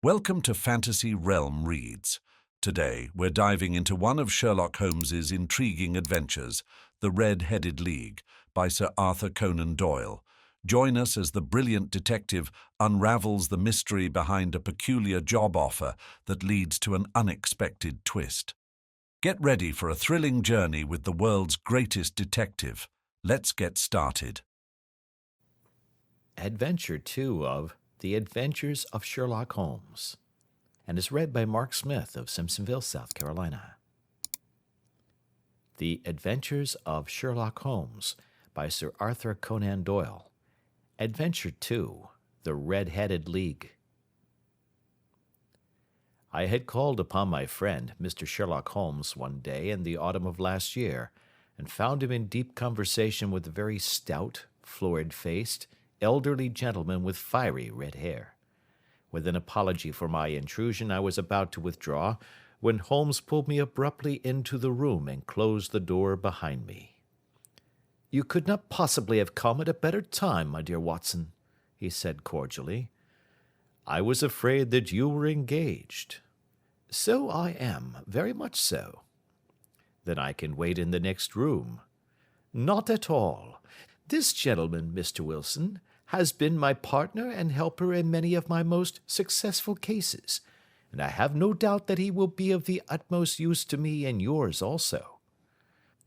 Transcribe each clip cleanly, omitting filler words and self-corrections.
Welcome to Fantasy Realm Reads. Today, we're diving into one of Sherlock Holmes's intriguing adventures, The Red-Headed League, by Sir Arthur Conan Doyle. Join us as the brilliant detective unravels the mystery behind a peculiar job offer that leads to an unexpected twist. Get ready for a thrilling journey with the world's greatest detective. Let's get started. Adventure 2 of The Adventures of Sherlock Holmes, and is read by Mark Smith of Simpsonville, South Carolina. The Adventures of Sherlock Holmes by Sir Arthur Conan Doyle. Adventure 2, The Red-Headed League. I had called upon my friend, Mr. Sherlock Holmes, one day in the autumn of last year, and found him in deep conversation with a very stout, florid-faced, elderly gentleman with fiery red hair. With an apology for my intrusion, I was about to withdraw, when Holmes pulled me abruptly into the room and closed the door behind me. "You could not possibly have come at a better time, my dear Watson," he said cordially. "I was afraid that you were engaged." "So I am, very much so." "Then I can wait in the next room." "Not at all. This gentleman, Mr. Wilson, has been my partner and helper in many of my most successful cases, and I have no doubt that he will be of the utmost use to me and yours also."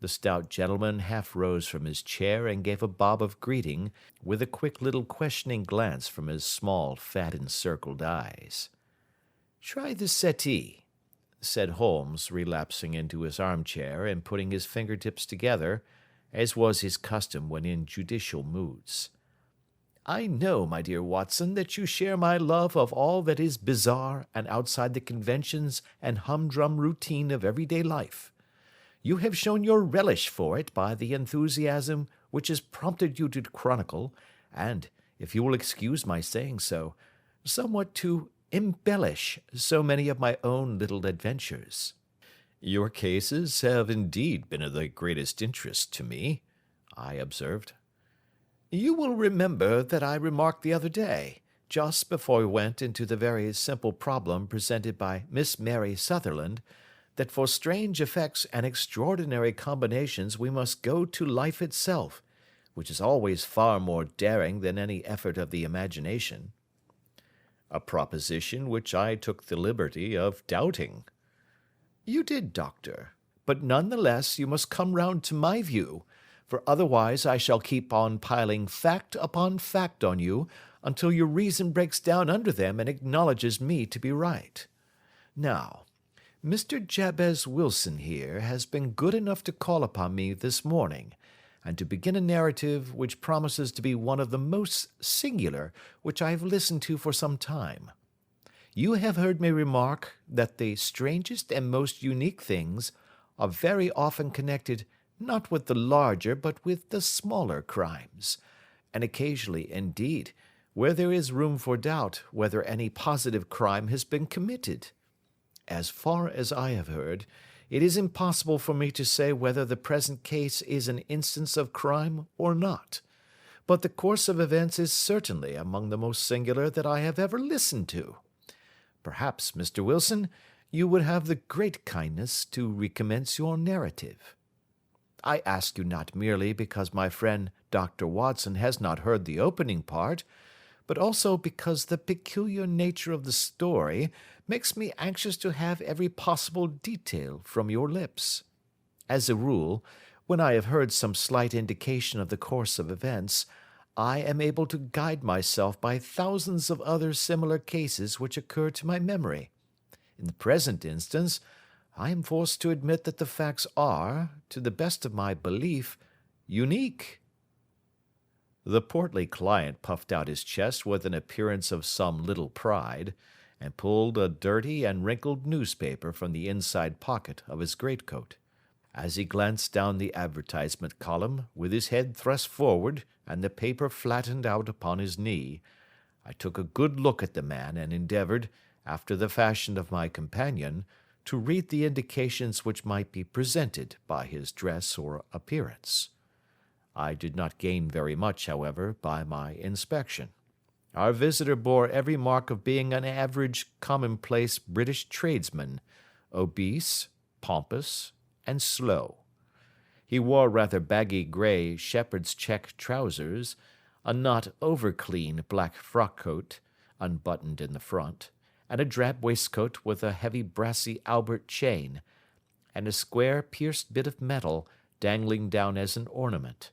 The stout gentleman half rose from his chair and gave a bob of greeting, with a quick little questioning glance from his small, fat, encircled eyes. "Try the settee," said Holmes, relapsing into his armchair and putting his fingertips together, as was his custom when in judicial moods. "I know, my dear Watson, that you share my love of all that is bizarre and outside the conventions and humdrum routine of everyday life. You have shown your relish for it by the enthusiasm which has prompted you to chronicle, and, if you will excuse my saying so, somewhat to embellish so many of my own little adventures. Your cases have indeed been of the greatest interest to me," I observed. "You will remember that I remarked the other day, just before we went into the very simple problem presented by Miss Mary Sutherland, that for strange effects and extraordinary combinations we must go to life itself, which is always far more daring than any effort of the imagination." "A proposition which I took the liberty of doubting." "You did, Doctor, but none the less you must come round to my view, for otherwise I shall keep on piling fact upon fact on you until your reason breaks down under them and acknowledges me to be right. Now, Mr. Jabez Wilson here has been good enough to call upon me this morning, and to begin a narrative which promises to be one of the most singular which I have listened to for some time. You have heard me remark that the strangest and most unique things are very often connected not with the larger but with the smaller crimes, and occasionally, indeed, where there is room for doubt whether any positive crime has been committed. As far as I have heard, it is impossible for me to say whether the present case is an instance of crime or not, but the course of events is certainly among the most singular that I have ever listened to. Perhaps, Mr. Wilson, you would have the great kindness to recommence your narrative. I ask you not merely because my friend Dr. Watson has not heard the opening part, but also because the peculiar nature of the story makes me anxious to have every possible detail from your lips. As a rule, when I have heard some slight indication of the course of events, I am able to guide myself by thousands of other similar cases which occur to my memory. In the present instance, I am forced to admit that the facts are, to the best of my belief, unique." The portly client puffed out his chest with an appearance of some little pride, and pulled a dirty and wrinkled newspaper from the inside pocket of his greatcoat. As he glanced down the advertisement column, with his head thrust forward and the paper flattened out upon his knee, I took a good look at the man and endeavored, after the fashion of my companion, to read the indications which might be presented by his dress or appearance. I did not gain very much, however, by my inspection. Our visitor bore every mark of being an average, commonplace British tradesman, obese, pompous, and slow. He wore rather baggy grey shepherd's check trousers, a not over-clean black frock-coat, unbuttoned in the front, and a drab waistcoat with a heavy brassy Albert chain, and a square pierced bit of metal dangling down as an ornament.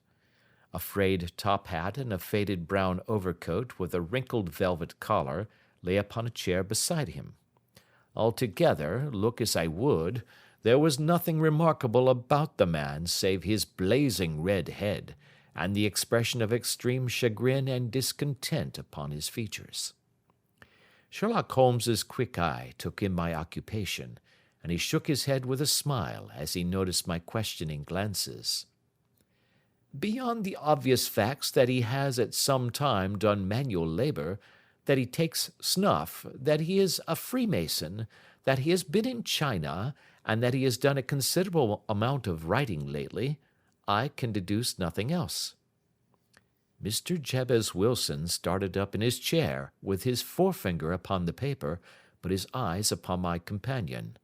A frayed top hat and a faded brown overcoat with a wrinkled velvet collar lay upon a chair beside him. Altogether, look as I would, there was nothing remarkable about the man save his blazing red head and the expression of extreme chagrin and discontent upon his features. Sherlock Holmes's quick eye took in my occupation, and he shook his head with a smile as he noticed my questioning glances. Beyond the obvious facts that he has at some time done manual labor, that he takes snuff, that he is a Freemason, that he has been in China, and that he has done a considerable amount of writing lately, I can deduce nothing else. Mr. Jabez Wilson started up in his chair, with his forefinger upon the paper, but his eyes upon my companion.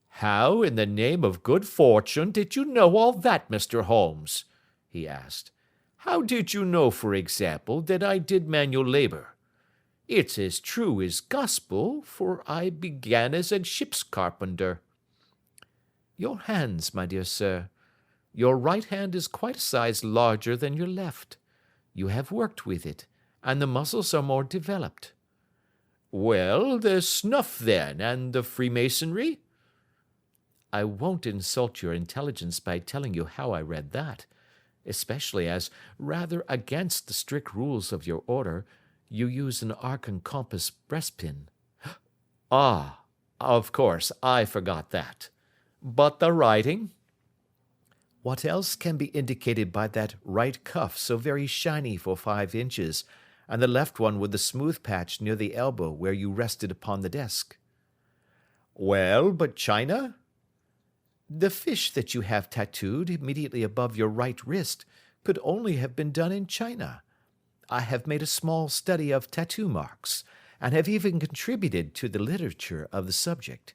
"How, in the name of good fortune, did you know all that, Mr. Holmes?" he asked. "How did you know, for example, that I did manual labor? It's as true as gospel, for I began as a ship's carpenter." "Your hands, my dear sir. Your right hand is quite a size larger than your left. You have worked with it, and the muscles are more developed." "Well, the snuff, then, and the Freemasonry?" "I won't insult your intelligence by telling you how I read that, especially as, rather against the strict rules of your order, you use an arc and compass breastpin." "Ah, of course, I forgot that. But the writing?" "What else can be indicated by that right cuff so very shiny for 5 inches, and the left one with the smooth patch near the elbow where you rested upon the desk?" "Well, but China?" "The fish that you have tattooed immediately above your right wrist could only have been done in China. I have made a small study of tattoo marks, and have even contributed to the literature of the subject.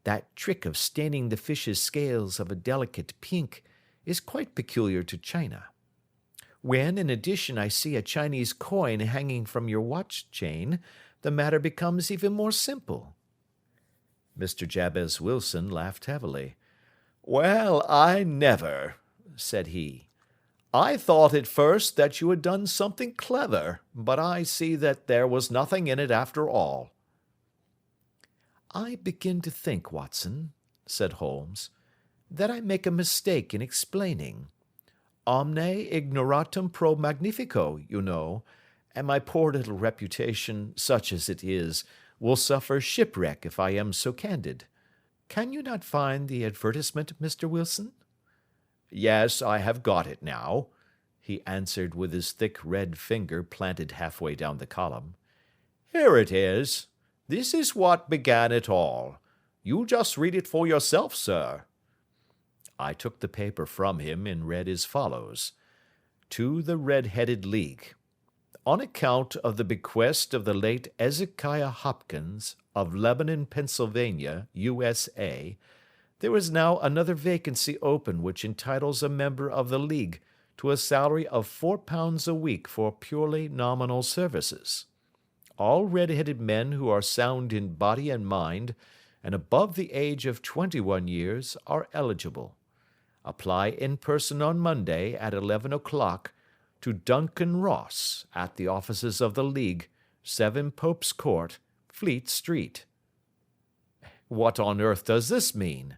That trick of staining the fish's scales of a delicate pink is quite peculiar to China. When, in addition, I see a Chinese coin hanging from your watch chain, the matter becomes even more simple." Mr. Jabez Wilson laughed heavily. "Well, I never," said he. "I thought at first that you had done something clever, but I see that there was nothing in it after all." "I begin to think, Watson," said Holmes, "that I make a mistake in explaining. Omne ignoratum pro magnifico, you know, and my poor little reputation, such as it is, will suffer shipwreck if I am so candid. Can you not find the advertisement, Mr. Wilson?" "Yes, I have got it now," he answered with his thick red finger planted halfway down the column. "Here it is. This is what began it all. You just read it for yourself, sir." I took the paper from him and read as follows: "To the Red-Headed League. On account of the bequest of the late Ezekiah Hopkins, of Lebanon, Pennsylvania, USA, there is now another vacancy open which entitles a member of the League to a salary of £4 a week for purely nominal services. All red-headed men who are sound in body and mind, and above the age of 21 years, are eligible. Apply in person on Monday at 11 o'clock to Duncan Ross at the offices of the League, 7 Pope's Court, Fleet Street." "What on earth does this mean?"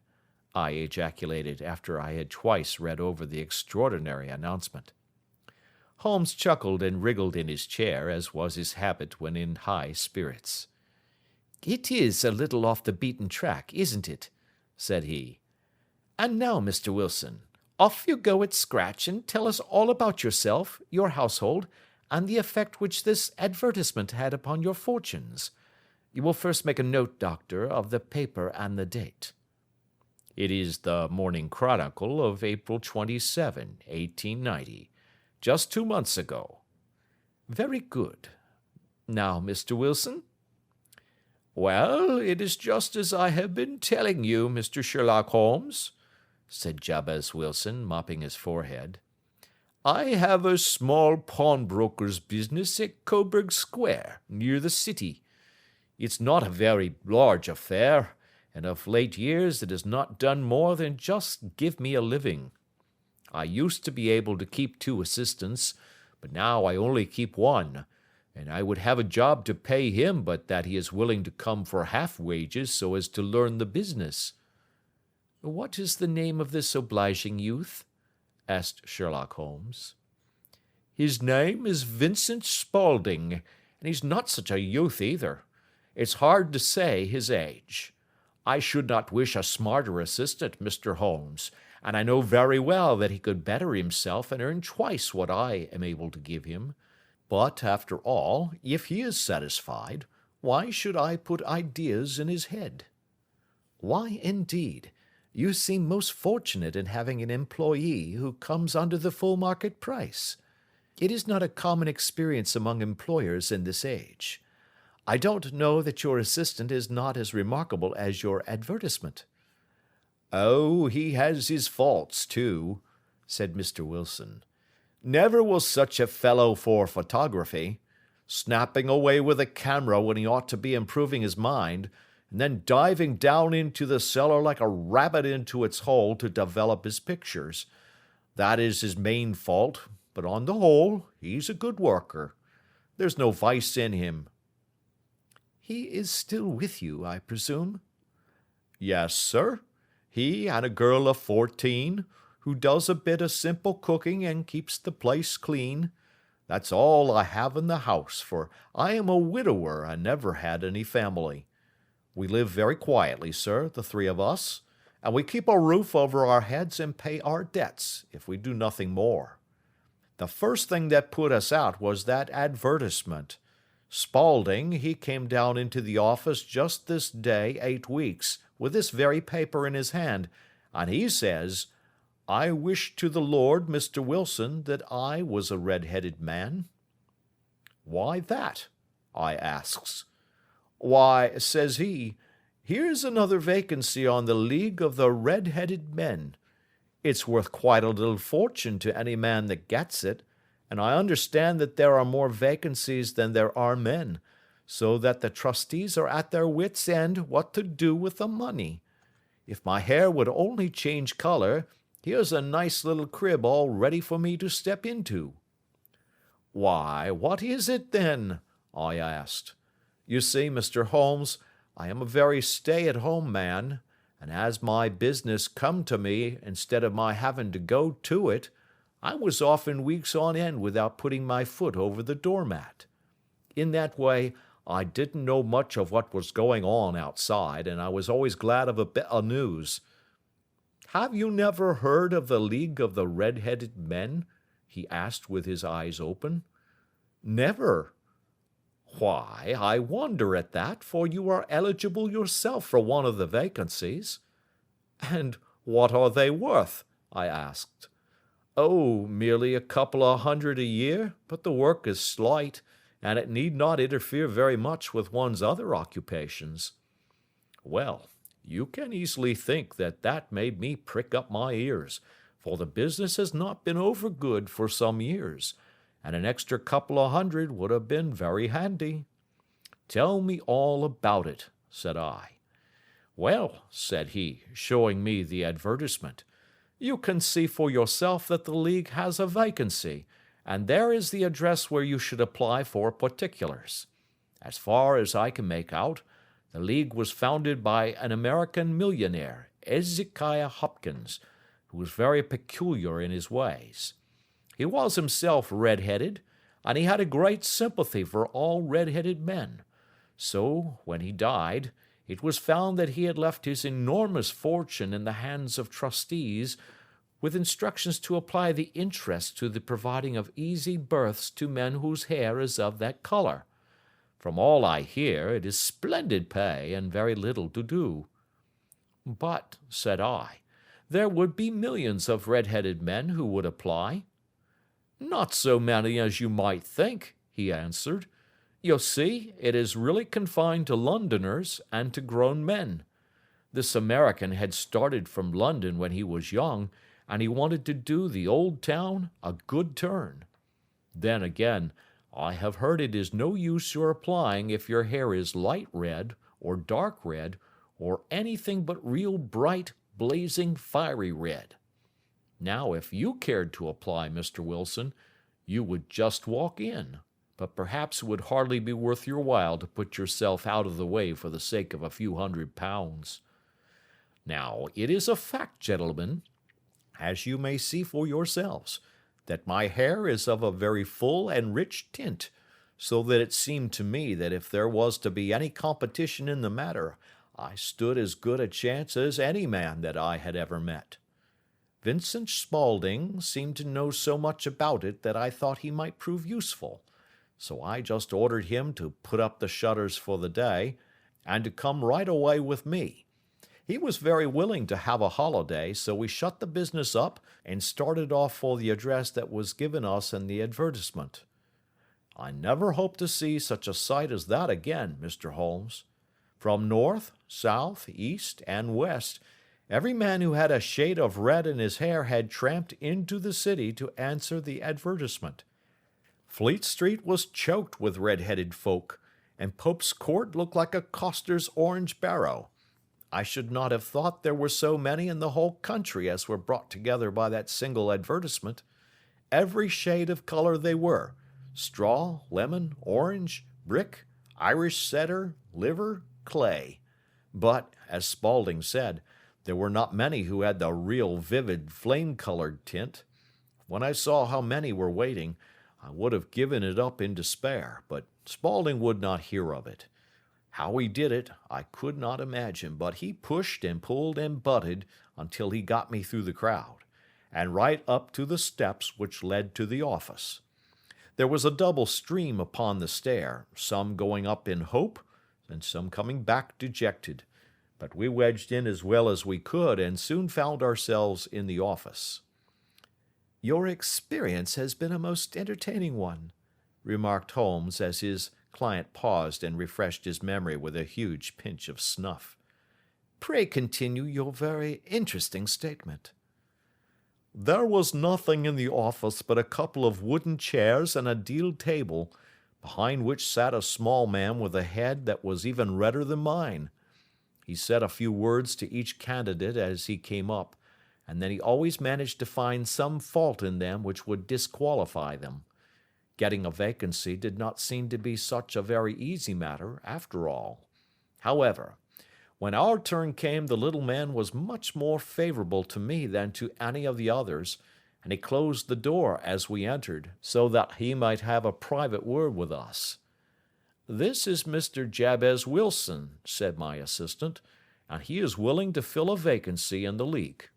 I ejaculated after I had twice read over the extraordinary announcement. Holmes chuckled and wriggled in his chair, as was his habit when in high spirits. "It is a little off the beaten track, isn't it?" said he. "And now, Mr. Wilson, off you go at scratch and tell us all about yourself, your household, and the effect which this advertisement had upon your fortunes. You will first make a note, Doctor, of the paper and the date." "It is the Morning Chronicle of April 27, 1890, just 2 months ago." "Very good. Now, Mr. Wilson?" "Well, it is just as I have been telling you, Mr. Sherlock Holmes," said Jabez Wilson, mopping his forehead. "I have a small pawnbroker's business at Coburg Square, near the city. It's not a very large affair, and of late years it has not done more than just give me a living. I used to be able to keep 2 assistants, but now I only keep 1, and I would have a job to pay him but that he is willing to come for half wages so as to learn the business." "What is the name of this obliging youth?" asked Sherlock Holmes. "His name is Vincent Spaulding, and he's not such a youth either. It's hard to say his age. I should not wish a smarter assistant, Mr. Holmes, and I know very well that he could better himself and earn twice what I am able to give him. But, after all, if he is satisfied, why should I put ideas in his head?" "Why, indeed? You seem most fortunate in having an employee who comes under the full market price. It is not a common experience among employers in this age. I don't know that your assistant is not as remarkable as your advertisement." "Oh, he has his faults, too," said Mr. Wilson. "Never was such a fellow for photography. Snapping away with a camera when he ought to be improving his mind, and then diving down into the cellar like a rabbit into its hole to develop his pictures. That is his main fault, but on the whole, he's a good worker. There's no vice in him." "He is still with you, I presume?" "Yes, sir. He and a girl of 14, who does a bit of simple cooking and keeps the place clean. That's all I have in the house, for I am a widower and never had any family. We live very quietly, sir, the 3 of us, and we keep a roof over our heads and pay our debts, if we do nothing more. The first thing that put us out was that advertisement. Spaulding, he came down into the office just this day 8 weeks, with this very paper in his hand, and he says, 'I wish to the Lord, Mr. Wilson, that I was a red-headed man.' 'Why that?' I asks. 'Why,' says he, 'here's another vacancy on the League of the Red-Headed Men. It's worth quite a little fortune to any man that gets it, and I understand that there are more vacancies than there are men, so that the trustees are at their wits' end what to do with the money. If my hair would only change color, here's a nice little crib all ready for me to step into.' 'Why, what is it, then?' I asked. You see, Mr. Holmes, I am a very stay-at-home man, and as my business come to me instead of my having to go to it, I was often weeks on end without putting my foot over the doormat. In that way, I didn't know much of what was going on outside, and I was always glad of a bit of news. Have you never heard of the League of the Red-Headed Men?' he asked with his eyes open. 'Never.' 'Why, I wonder at that, for you are eligible yourself for one of the vacancies.' 'And what are they worth?' I asked. 'Oh, merely a couple of hundred a year, but the work is slight, and it need not interfere very much with one's other occupations.' Well, you can easily think that that made me prick up my ears, for the business has not been over good for some years, and an extra couple of hundred would have been very handy. 'Tell me all about it,' said I. 'Well,' said he, showing me the advertisement, 'you can see for yourself that the League has a vacancy, and there is the address where you should apply for particulars. As far as I can make out, the League was founded by an American millionaire, Ezekiah Hopkins, who was very peculiar in his ways. He was himself red-headed, and he had a great sympathy for all red-headed men. So, when he died, it was found that he had left his enormous fortune in the hands of trustees, with instructions to apply the interest to the providing of easy berths to men whose hair is of that color. From all I hear, it is splendid pay and very little to do.' 'But,' said I, 'there would be millions of red-headed men who would apply.' 'Not so many as you might think,' he answered. You see, it is really confined to Londoners and to grown men. This American had started from London when he was young, and he wanted to do the old town a good turn. Then again, I have heard it is no use your applying if your hair is light red or dark red or anything but real bright, blazing, fiery red. Now, if you cared to apply, Mr. Wilson, you would just walk in, but perhaps it would hardly be worth your while to put yourself out of the way for the sake of a few £100. Now, it is a fact, gentlemen, as you may see for yourselves, that my hair is of a very full and rich tint, so that it seemed to me that if there was to be any competition in the matter, I stood as good a chance as any man that I had ever met. Vincent Spaulding seemed to know so much about it that I thought he might prove useful, so I just ordered him to put up the shutters for the day, and to come right away with me. He was very willing to have a holiday, so we shut the business up and started off for the address that was given us in the advertisement. I never hope to see such a sight as that again, Mr. Holmes. From north, south, east, and west, every man who had a shade of red in his hair had tramped into the city to answer the advertisement. Fleet Street was choked with red-headed folk, and Pope's Court looked like a coster's orange barrow. I should not have thought there were so many in the whole country as were brought together by that single advertisement. Every shade of color they were: straw, lemon, orange, brick, Irish setter, liver, clay. But, as Spaulding said, there were not many who had the real vivid flame-colored tint. When I saw how many were waiting, I would have given it up in despair, but Spaulding would not hear of it. How he did it, I could not imagine, but he pushed and pulled and butted until he got me through the crowd, and right up to the steps which led to the office. There was a double stream upon the stair, some going up in hope, and some coming back dejected, but we wedged in as well as we could, and soon found ourselves in the office. "Your experience has been a most entertaining one," remarked Holmes as his client paused and refreshed his memory with a huge pinch of snuff. "Pray continue your very interesting statement." "There was nothing in the office but a couple of wooden chairs and a deal table, behind which sat a small man with a head that was even redder than mine. He said a few words to each candidate as he came up, and then he always managed to find some fault in them which would disqualify them. Getting a vacancy did not seem to be such a very easy matter, after all. However, when our turn came, the little man was much more favorable to me than to any of the others, and he closed the door as we entered, so that he might have a private word with us. 'This is Mr. Jabez Wilson,' said my assistant, 'and he is willing to fill a vacancy in the league.'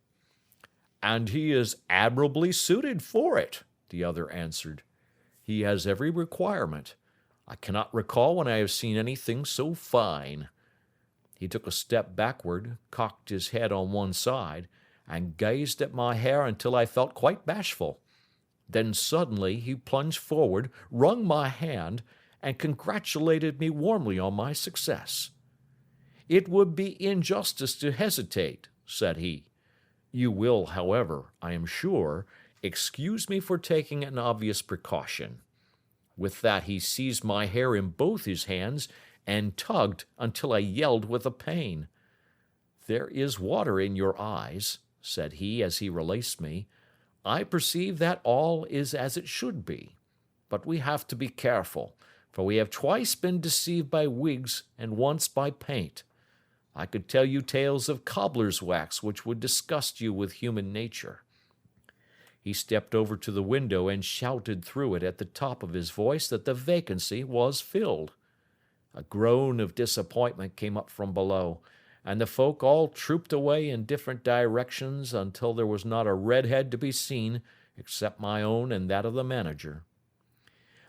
'And he is admirably suited for it,' the other answered. 'He has every requirement. I cannot recall when I have seen anything so fine.' He took a step backward, cocked his head on one side, and gazed at my hair until I felt quite bashful. Then suddenly he plunged forward, wrung my hand, and congratulated me warmly on my success. 'It would be injustice to hesitate,' said he. 'You will, however, I am sure, excuse me for taking an obvious precaution.' With that he seized my hair in both his hands and tugged until I yelled with the pain. 'There is water in your eyes,' said he as he released me. 'I perceive that all is as it should be. But we have to be careful, for we have twice been deceived by wigs and once by paint. I could tell you tales of cobbler's wax which would disgust you with human nature.' He stepped over to the window and shouted through it at the top of his voice that the vacancy was filled. A groan of disappointment came up from below, and the folk all trooped away in different directions until there was not a red-head to be seen except my own and that of the manager.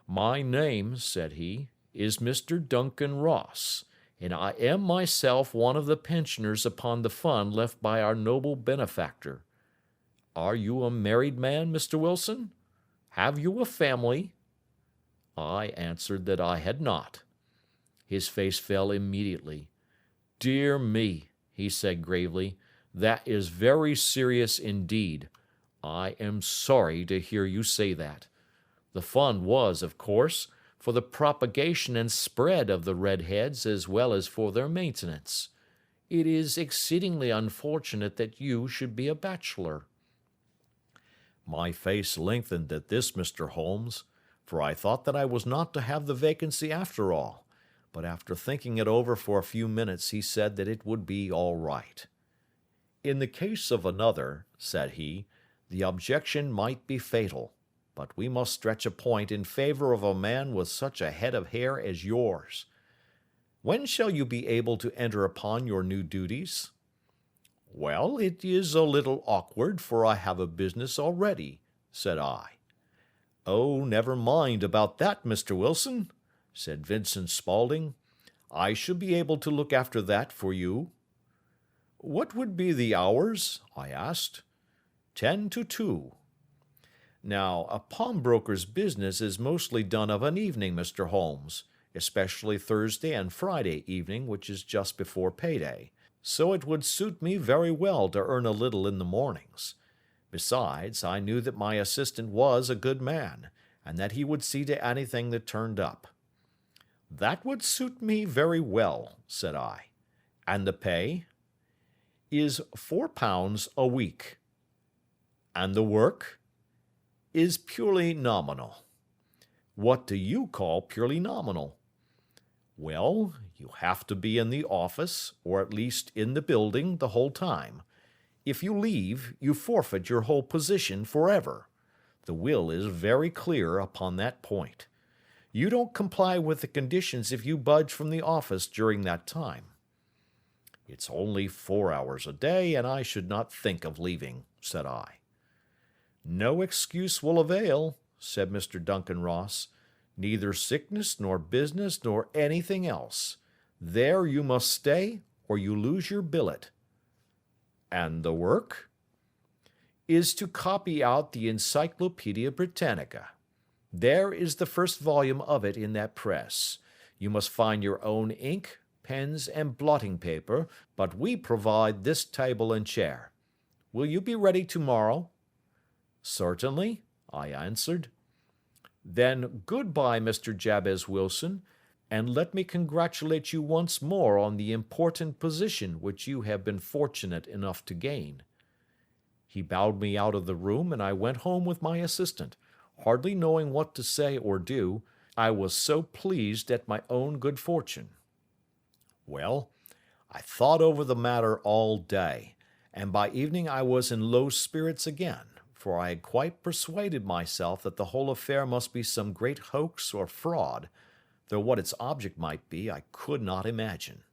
'My name,' said he, 'is Mr. Duncan Ross, and I am myself one of the pensioners upon the fund left by our noble benefactor. Are you a married man, Mr. Wilson? Have you a family?' I answered that I had not. His face fell immediately. "Dear me," he said gravely, "that is very serious indeed. I am sorry to hear you say that. The fund was, of course, for the propagation and spread of the redheads as well as for their maintenance. It is exceedingly unfortunate that you should be a bachelor." My face lengthened at this, Mr. Holmes, for I thought that I was not to have the vacancy after all, but after thinking it over for a few minutes he said that it would be all right. "In the case of another," said he, "the objection might be fatal, but we must stretch a point in favor of a man with such a head of hair as yours. When shall you be able to enter upon your new duties?" "Well, it is a little awkward, for I have a business already," said I. "Oh, never mind about that, Mr. Wilson," said Vincent Spaulding. "I shall be able to look after that for you." "What would be the hours?" I asked. 10 to 2. Now, a pawnbroker's business is mostly done of an evening, Mr. Holmes, especially Thursday and Friday evening, which is just before payday, so it would suit me very well to earn a little in the mornings. Besides, I knew that my assistant was a good man, and that he would see to anything that turned up. "That would suit me very well," said I. "And the pay?" "Is £4 a week." "And the work?" "Is purely nominal." "What do you call purely nominal?" "Well, you have to be in the office, or at least in the building, the whole time. If you leave, you forfeit your whole position forever. The will is very clear upon that point. You don't comply with the conditions if you budge from the office during that time." "It's only 4 hours a day, and I should not think of leaving," said I. "No excuse will avail," said Mr. Duncan Ross. "Neither sickness nor business nor anything else. There you must stay, or you lose your billet." "And the work?" "Is to copy out the Encyclopedia Britannica. There is the first volume of it in that press. You must find your own ink, pens, and blotting paper, but we provide this table and chair. Will you be ready tomorrow?" "Certainly," I answered. "Then good-bye, Mr. Jabez Wilson, and let me congratulate you once more on the important position which you have been fortunate enough to gain." He bowed me out of the room, and I went home with my assistant, hardly knowing what to say or do, I was so pleased at my own good fortune. Well, I thought over the matter all day, and by evening I was in low spirits again, for I had quite persuaded myself that the whole affair must be some great hoax or fraud, though what its object might be I could not imagine.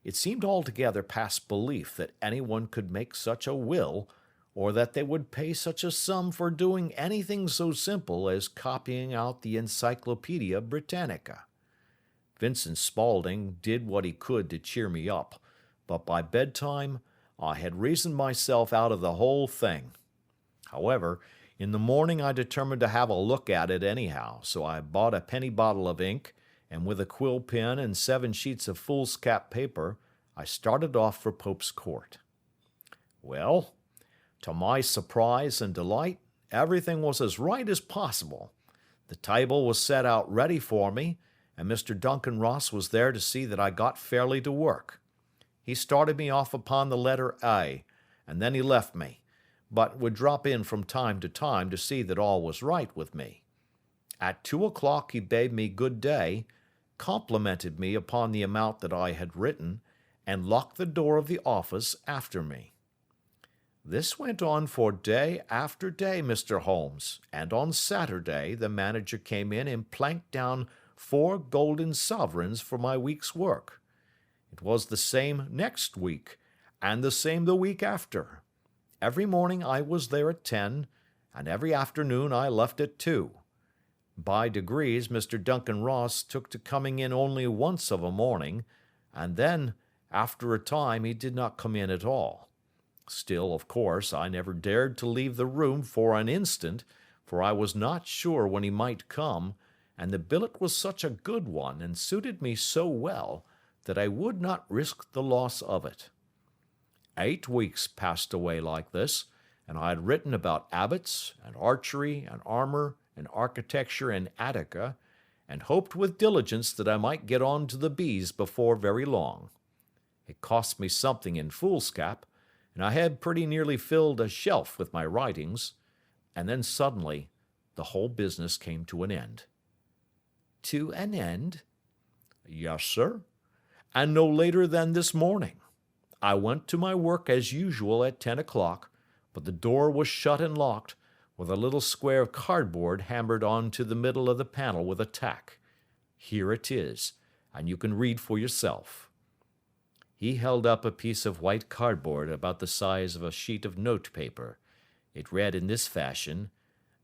It seemed altogether past belief that anyone could make such a will, or that they would pay such a sum for doing anything so simple as copying out the Encyclopedia Britannica. Vincent Spaulding did what he could to cheer me up, but by bedtime I had reasoned myself out of the whole thing. However, in the morning I determined to have a look at it anyhow, so I bought a penny bottle of ink, and with a quill pen and 7 sheets of foolscap paper, I started off for Pope's Court. Well, to my surprise and delight, everything was as right as possible. The table was set out ready for me, and Mr. Duncan Ross was there to see that I got fairly to work. He started me off upon the letter A, and then he left me, but would drop in from time to time to see that all was right with me. At 2 o'clock he bade me good day, complimented me upon the amount that I had written, and locked the door of the office after me. This went on for day after day, Mr. Holmes, and on Saturday the manager came in and planked down 4 golden sovereigns for my week's work. It was the same next week, and the same the week after. Every morning I was there at 10, and every afternoon I left at 2. By degrees Mr. Duncan Ross took to coming in only once of a morning, and then, after a time, he did not come in at all. Still, of course, I never dared to leave the room for an instant, for I was not sure when he might come, and the billet was such a good one and suited me so well that I would not risk the loss of it. 8 weeks passed away like this, and I had written about abbots, and archery, and armor, and architecture in Attica, and hoped with diligence that I might get on to the bees before very long. It cost me something in foolscap, and I had pretty nearly filled a shelf with my writings, and then suddenly the whole business came to an end. To an end? Yes, sir, and no later than this morning. I went to my work as usual at 10 o'clock, but the door was shut and locked, with a little square of cardboard hammered on to the middle of the panel with a tack. Here it is, and you can read for yourself. He held up a piece of white cardboard about the size of a sheet of notepaper. It read in this fashion: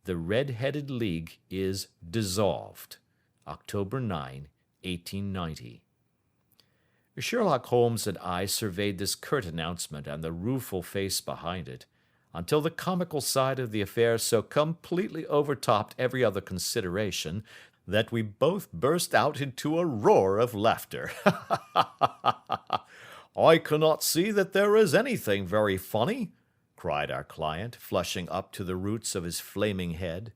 "The Red-Headed League is dissolved. October 9, 1890. Sherlock Holmes and I surveyed this curt announcement and the rueful face behind it, until the comical side of the affair so completely overtopped every other consideration that we both burst out into a roar of laughter. "I cannot see that there is anything very funny," cried our client, flushing up to the roots of his flaming head.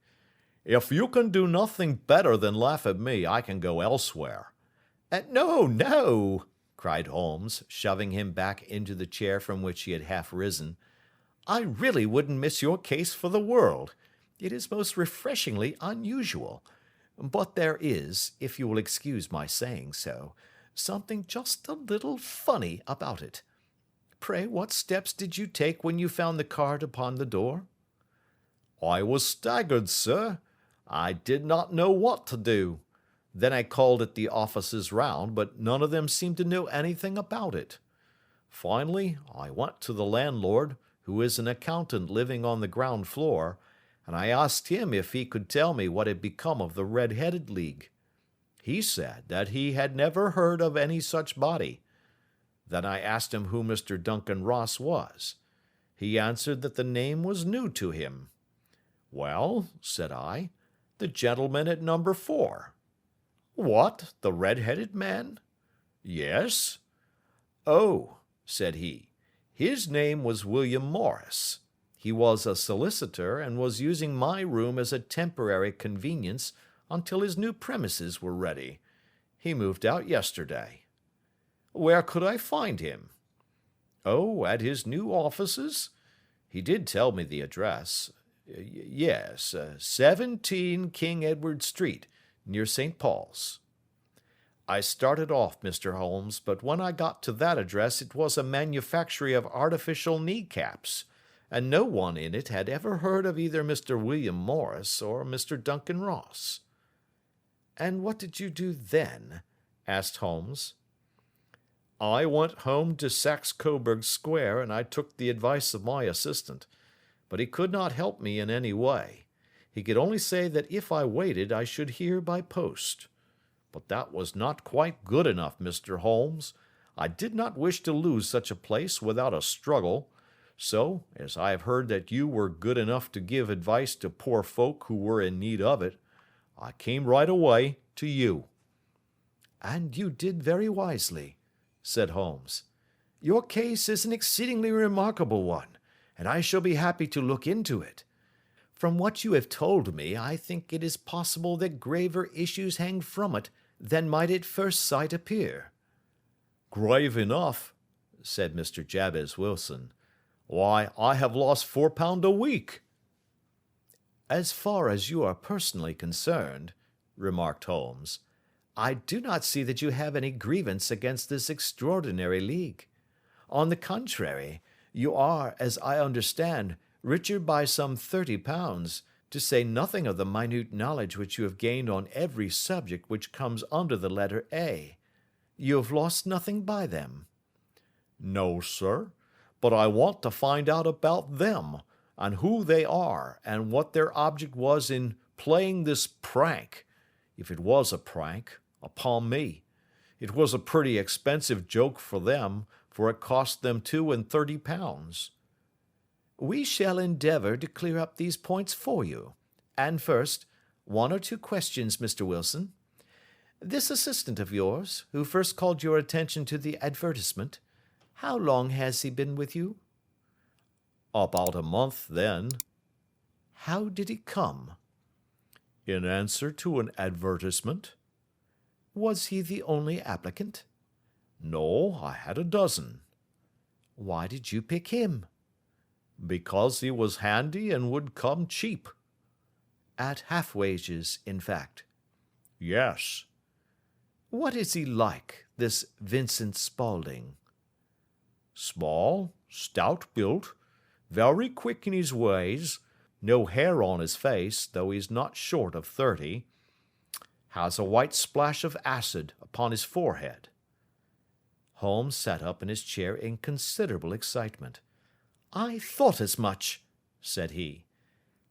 "If you can do nothing better than laugh at me, I can go elsewhere." "No, no," cried Holmes, shoving him back into the chair from which he had half risen. "I really wouldn't miss your case for the world. It is most refreshingly unusual. But there is, if you will excuse my saying so, something just a little funny about it. Pray, what steps did you take when you found the card upon the door?" "I was staggered, sir. I did not know what to do. Then I called at the offices round, but none of them seemed to know anything about it. Finally, I went to the landlord, who is an accountant living on the ground floor, and I asked him if he could tell me what had become of the Red-Headed League. He said that he had never heard of any such body. Then I asked him who Mr. Duncan Ross was. He answered that the name was new to him. "Well," said I, "the gentleman at number 4. "What, the red-headed man?" "Yes." "Oh," said he, "his name was William Morris. He was a solicitor and was using my room as a temporary convenience until his new premises were ready. He moved out yesterday." "Where could I find him?" "Oh, at his new offices? He did tell me the address. Yes, 17 King Edward Street, near St. Paul's." I started off, Mr. Holmes, but when I got to that address it was a manufactory of artificial kneecaps, and no one in it had ever heard of either Mr. William Morris or Mr. Duncan Ross. "And what did you do then?" asked Holmes. "I went home to Saxe-Coburg Square, and I took the advice of my assistant, but he could not help me in any way. He could only say that if I waited I should hear by post. But that was not quite good enough, Mr. Holmes. I did not wish to lose such a place without a struggle, so, as I have heard that you were good enough to give advice to poor folk who were in need of it, I came right away to you." "And you did very wisely," said Holmes. "Your case is an exceedingly remarkable one, and I shall be happy to look into it. From what you have told me, I think it is possible that graver issues hang from it than might at first sight appear." "Grave enough," said Mr. Jabez Wilson. "Why, I have lost £4 a week." "As far as you are personally concerned," remarked Holmes, "I do not see that you have any grievance against this extraordinary league. On the contrary, you are, as I understand, richer by some £30, to say nothing of the minute knowledge which you have gained on every subject which comes under the letter A. You have lost nothing by them." "No, sir, but I want to find out about them, and who they are, and what their object was in playing this prank, if it was a prank, upon me. It was a pretty expensive joke for them, for it cost them £32. "We shall endeavour to clear up these points for you. And first, One or two questions, Mr. Wilson. This assistant of yours, who first called your attention to the advertisement, how long has he been with you? About a month then. How did he come? In answer to an advertisement. Was he the only applicant? No, I had a dozen. Why did you pick him? Because he was handy and would come cheap. At half wages, in fact. Yes. What is he like, this Vincent Spaulding? Small, stout built, very quick in his ways, no hair on his face, though he's not short of 30. Has a white splash of acid upon his forehead. Holmes sat up in his chair in considerable excitement. I thought as much, said he.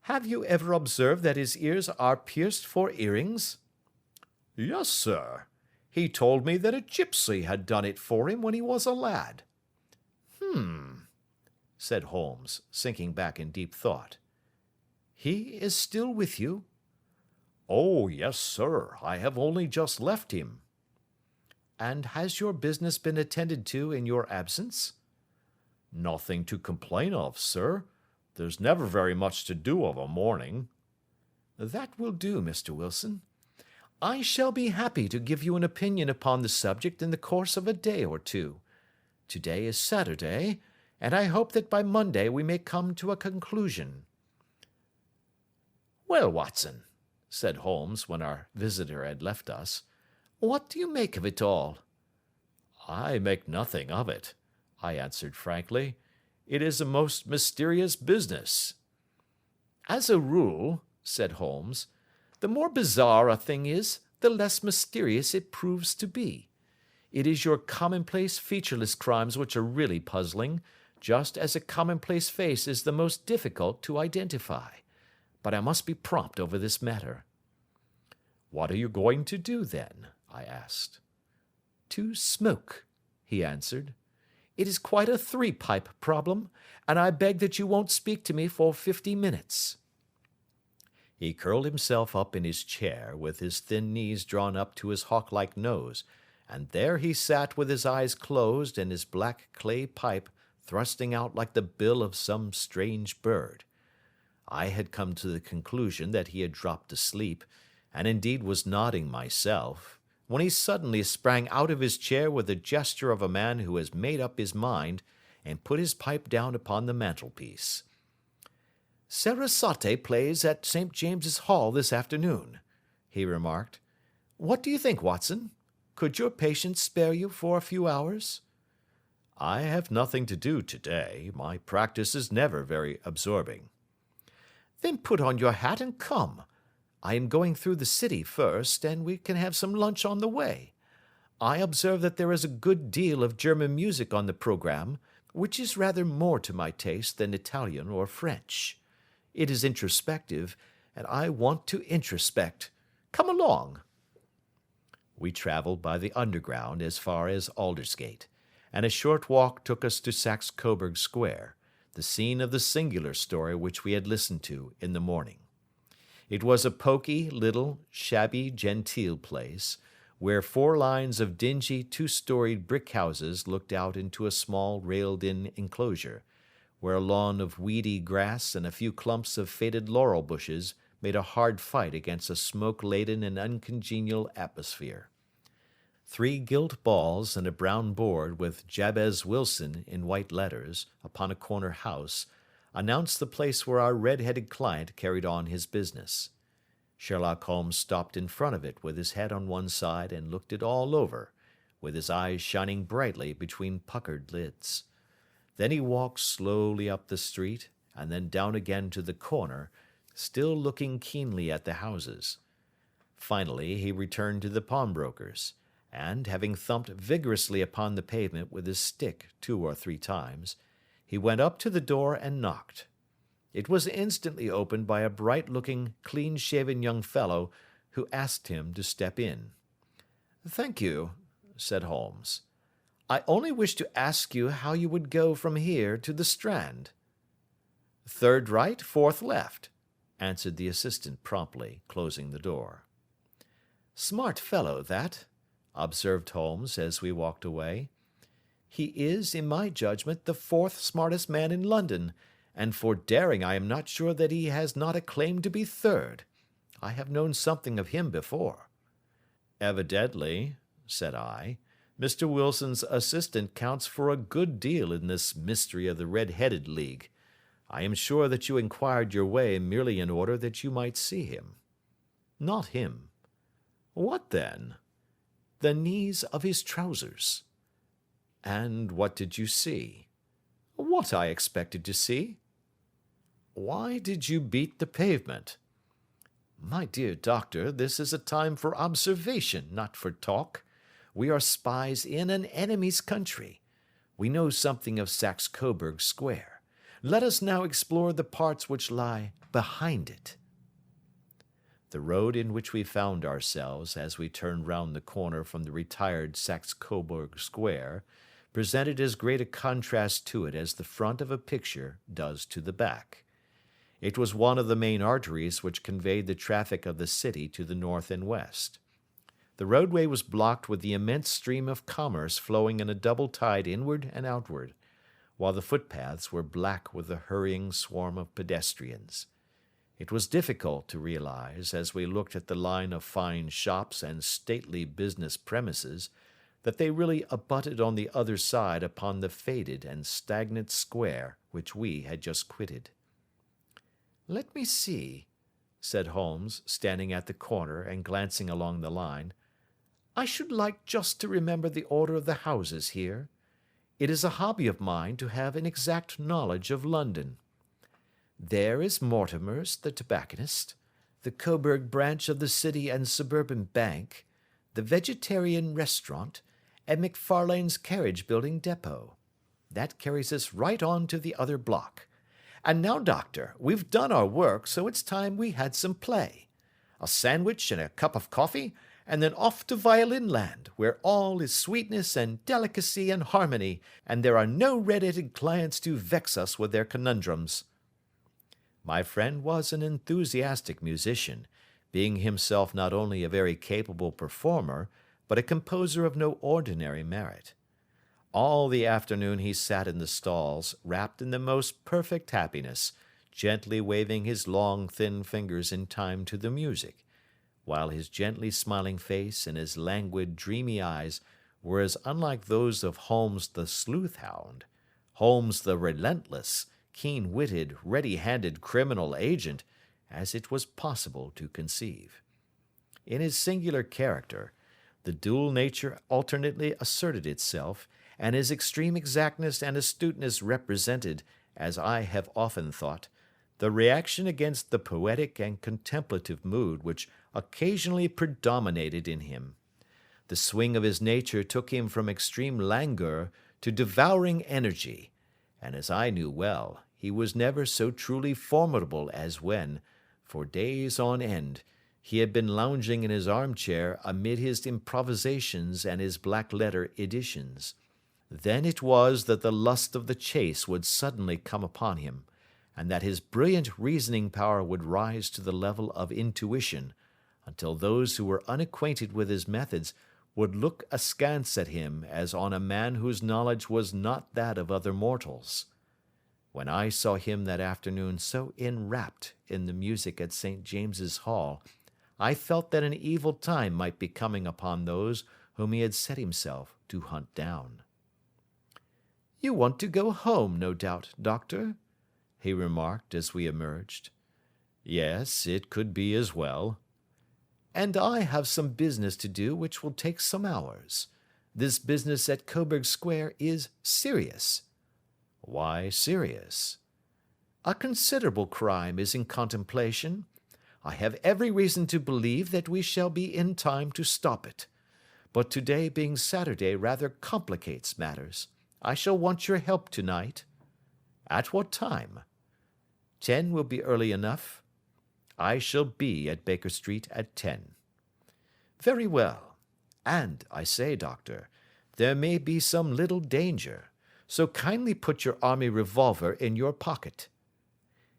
Have you ever observed that his ears are pierced for earrings? Yes, sir. He told me that a gypsy had done it for him when he was a lad. Said Holmes, sinking back in deep thought. He is still with you? Oh, yes, sir. I have only just left him. And has your business been attended to in your absence? Nothing to complain of, sir. There's never very much to do of a morning. That will do, Mr. Wilson. I shall be happy to give you an opinion upon the subject in the course of a day or two. Today is Saturday, and I hope that by Monday we may come to a conclusion. Well, Watson, said Holmes when our visitor had left us, what do you make of it all? I make nothing of it, I answered frankly. It is a most mysterious business. As a rule, said Holmes, the more bizarre a thing is, the less mysterious it proves to be. It is your commonplace, featureless crimes which are really puzzling, just as a commonplace face is the most difficult to identify. But I must be prompt over this matter. What are you going to do, then? I asked. To smoke, he answered. It is quite a three-pipe problem, and I beg that you won't speak to me for 50 minutes. He curled himself up in his chair, with his thin knees drawn up to his hawk-like nose, and there he sat with his eyes closed and his black clay pipe thrusting out like the bill of some strange bird. I had come to the conclusion that he had dropped asleep, and indeed was nodding myself, when he suddenly sprang out of his chair with the gesture of a man who has made up his mind, and put his pipe down upon the mantelpiece. Sarasate plays at St. James's Hall this afternoon, he remarked. What do you think, Watson? Could your patient spare you for a few hours? I have nothing to do today. My practice is never very absorbing. Then put on your hat and come. I am going through the city first, and we can have some lunch on the way. I observe that there is a good deal of German music on the programme, which is rather more to my taste than Italian or French. It is introspective, and I want to introspect. Come along. We travelled by the Underground as far as Aldersgate, and a short walk took us to Saxe Coburg Square, the scene of the singular story which we had listened to in the morning. It was a poky, little, shabby, genteel place, where 4 lines of dingy, 2-storied brick houses looked out into a small railed-in enclosure, where a lawn of weedy grass and a few clumps of faded laurel bushes made a hard fight against a smoke-laden and uncongenial atmosphere. 3 gilt balls and a brown board with Jabez Wilson in white letters upon a corner house announced the place where our red-headed client carried on his business. Sherlock Holmes stopped in front of it with his head on one side and looked it all over, with his eyes shining brightly between puckered lids. Then he walked slowly up the street and then down again to the corner, still looking keenly at the houses. Finally he returned to the pawnbroker's, and, having thumped vigorously upon the pavement with his stick 2 or 3 times, he went up to the door and knocked. It was instantly opened by a bright-looking, clean-shaven young fellow who asked him to step in. "Thank you," said Holmes. "I only wish to ask you how you would go from here to the Strand." "Third right, fourth left," answered the assistant promptly, closing the door. Smart fellow, that, observed Holmes as we walked away. He is, in my judgment, the fourth smartest man in London, and for daring I am not sure that he has not a claim to be third. I have known something of him before. Evidently, said I, Mr. Wilson's assistant counts for a good deal in this mystery of the Red-Headed League. I am sure that you inquired your way merely in order that you might see him. Not him. What then? The knees of his trousers. And what did you see? What I expected to see. Why did you beat the pavement? My dear doctor, this is a time for observation, not for talk. We are spies in an enemy's country. We know something of Saxe-Coburg Square. Let us now explore the parts which lie behind it. The road in which we found ourselves as we turned round the corner from the retired Saxe-Coburg Square presented as great a contrast to it as the front of a picture does to the back. It was one of the main arteries which conveyed the traffic of the city to the north and west. The roadway was blocked with the immense stream of commerce flowing in a double tide inward and outward, while the footpaths were black with the hurrying swarm of pedestrians. It was difficult to realize, as we looked at the line of fine shops and stately business premises, that they really abutted on the other side upon the faded and stagnant square which we had just quitted. Let me see, said Holmes, standing at the corner and glancing along the line. I should like just to remember the order of the houses here. It is a hobby of mine to have an exact knowledge of London. There is Mortimer's, the tobacconist, the Coburg branch of the City and Suburban Bank, the Vegetarian Restaurant, and McFarlane's carriage-building depot. That carries us right on to the other block. And now, Doctor, we've done our work, so it's time we had some play. A sandwich and a cup of coffee, and then off to Violin Land, where all is sweetness and delicacy and harmony, and there are no red-headed clients to vex us with their conundrums. My friend was an enthusiastic musician, being himself not only a very capable performer, but a composer of no ordinary merit. All the afternoon he sat in the stalls, wrapped in the most perfect happiness, gently waving his long, thin fingers in time to the music, while his gently smiling face and his languid, dreamy eyes were as unlike those of Holmes the sleuth-hound, Holmes the relentless, keen-witted, ready-handed criminal agent, as it was possible to conceive. In his singular character, the dual nature alternately asserted itself, and his extreme exactness and astuteness represented, as I have often thought, the reaction against the poetic and contemplative mood which occasionally predominated in him. The swing of his nature took him from extreme languor to devouring energy, and as I knew well, he was never so truly formidable as when, for days on end, he had been lounging in his armchair amid his improvisations and his black-letter editions. Then it was that the lust of the chase would suddenly come upon him, and that his brilliant reasoning power would rise to the level of intuition, until those who were unacquainted with his methods would look askance at him as on a man whose knowledge was not that of other mortals. When I saw him that afternoon so enwrapped in the music at St. James's Hall, I felt that an evil time might be coming upon those whom he had set himself to hunt down. You want to go home, no doubt, Doctor? He remarked as we emerged. Yes, it could be as well. And I have some business to do which will take some hours. This business at Coburg Square is serious. Why serious? A considerable crime is in contemplation. I have every reason to believe that we shall be in time to stop it. But today being Saturday rather complicates matters. I shall want your help tonight. At what time? 10 will be early enough. I shall be at Baker Street at 10. Very well. And, I say, Doctor, there may be some little danger, so kindly put your army revolver in your pocket.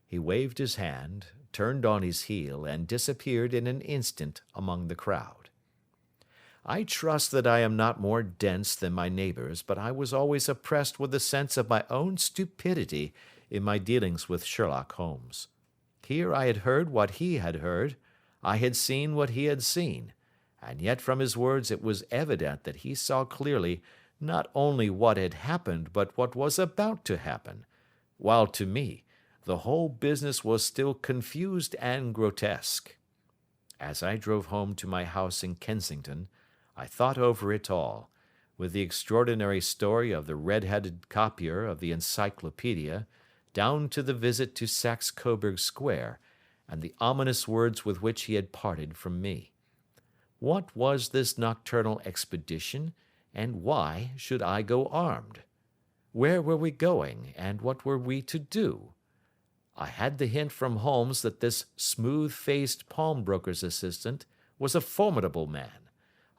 He waved his hand, turned on his heel, and disappeared in an instant among the crowd. I trust that I am not more dense than my neighbors, but I was always oppressed with a sense of my own stupidity in my dealings with Sherlock Holmes. Here I had heard what he had heard, I had seen what he had seen, and yet from his words it was evident that he saw clearly not only what had happened, but what was about to happen, while to me the whole business was still confused and grotesque. As I drove home to my house in Kensington, I thought over it all, with the extraordinary story of the red-headed copier of the encyclopedia, down to the visit to Saxe-Coburg Square, and the ominous words with which he had parted from me. What was this nocturnal expedition, and why should I go armed? Where were we going, and what were we to do? I had the hint from Holmes that this smooth-faced pawnbroker's assistant was a formidable man,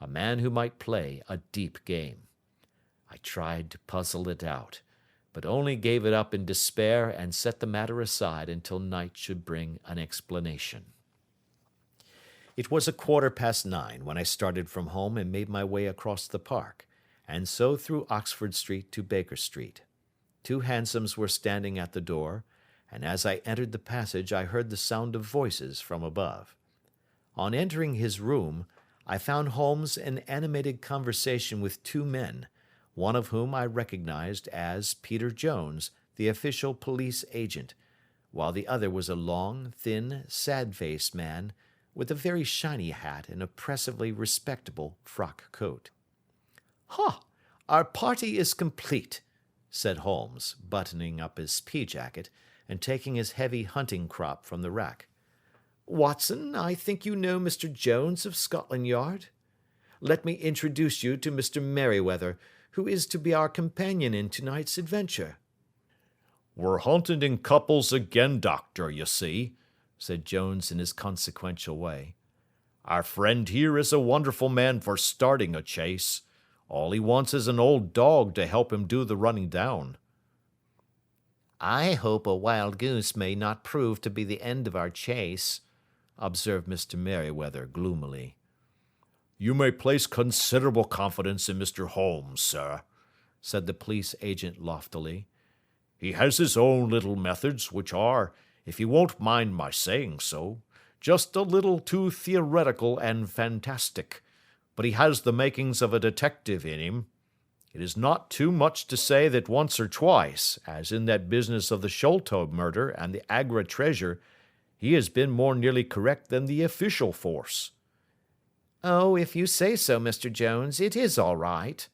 a man who might play a deep game. I tried to puzzle it out, but only gave it up in despair and set the matter aside until night should bring an explanation. It was 9:15 when I started from home and made my way across the park, and so through Oxford Street to Baker Street. 2 hansoms were standing at the door, and as I entered the passage I heard the sound of voices from above. On entering his room, I found Holmes in animated conversation with 2 men, one of whom I recognized as Peter Jones, the official police agent, while the other was a long, thin, sad-faced man with a very shiny hat and oppressively respectable frock coat. "Ha! Our party is complete," said Holmes, buttoning up his pea-jacket and taking his heavy hunting crop from the rack. "Watson, I think you know Mr. Jones of Scotland Yard? Let me introduce you to Mr. Merryweather, who is to be our companion in tonight's adventure." "We're hunting in couples again, Doctor, you see," said Jones in his consequential way. "Our friend here is a wonderful man for starting a chase. All he wants is an old dog to help him do the running down." "I hope a wild goose may not prove to be the end of our chase," observed Mr. Merryweather gloomily. "You may place considerable confidence in Mr. Holmes, sir," said the police agent loftily. "He has his own little methods, which are, if you won't mind my saying so, just a little too theoretical and fantastic, but he has the makings of a detective in him. It is not too much to say that once or twice, as in that business of the Sholto murder and the Agra treasure, he has been more nearly correct than the official force." "Oh, if you say so, Mr. Jones, it is all right,"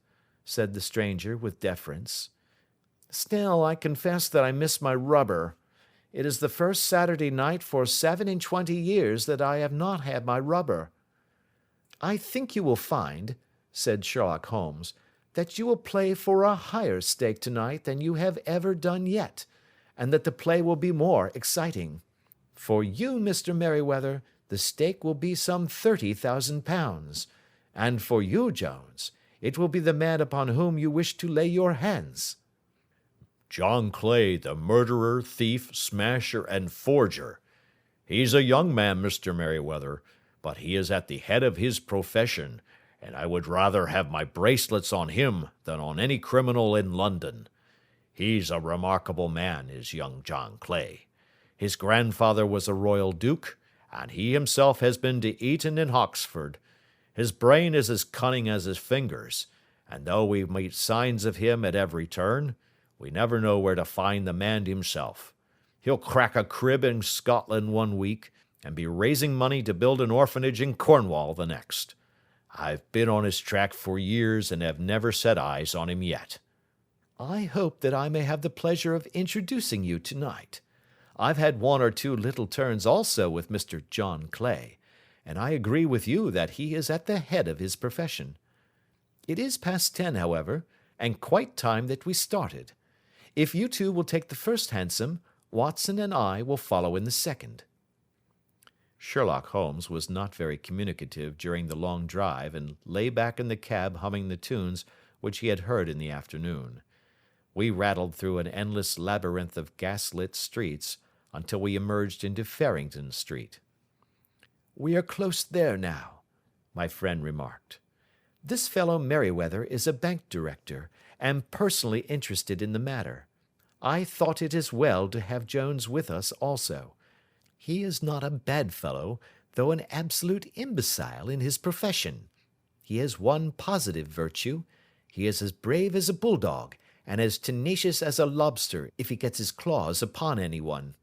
said the stranger with deference. "Still, I confess that I miss my rubber. It is the first Saturday night for 27 years that I have not had my rubber." "I think you will find," said Sherlock Holmes, "that you will play for a higher stake tonight than you have ever done yet, and that the play will be more exciting. For you, Mr. Merryweather, the stake will be some £30,000, and for you, Jones, it will be the man upon whom you wish to lay your hands." "John Clay, the murderer, thief, smasher, and forger. He's a young man, Mr. Merryweather, but he is at the head of his profession, and I would rather have my bracelets on him than on any criminal in London. He's a remarkable man, is young John Clay. His grandfather was a royal duke, and he himself has been to Eton and Oxford. His brain is as cunning as his fingers, and though we meet signs of him at every turn, we never know where to find the man himself. He'll crack a crib in Scotland one week, and be raising money to build an orphanage in Cornwall the next. I've been on his track for years and have never set eyes on him yet." "I hope that I may have the pleasure of introducing you tonight. I've had 1 or 2 little turns also with Mr. John Clay, and I agree with you that he is at the head of his profession. It is past 10, however, and quite time that we started. If you two will take the first hansom, Watson and I will follow in the second." Sherlock Holmes was not very communicative during the long drive and lay back in the cab humming the tunes which he had heard in the afternoon. We rattled through an endless labyrinth of gas-lit streets, until we emerged into Farrington Street. "We are close there now," my friend remarked. "This fellow Merryweather is a bank director, and personally interested in the matter. I thought it as well to have Jones with us also. He is not a bad fellow, though an absolute imbecile in his profession. He has one positive virtue. He is as brave as a bulldog, and as tenacious as a lobster if he gets his claws upon anyone.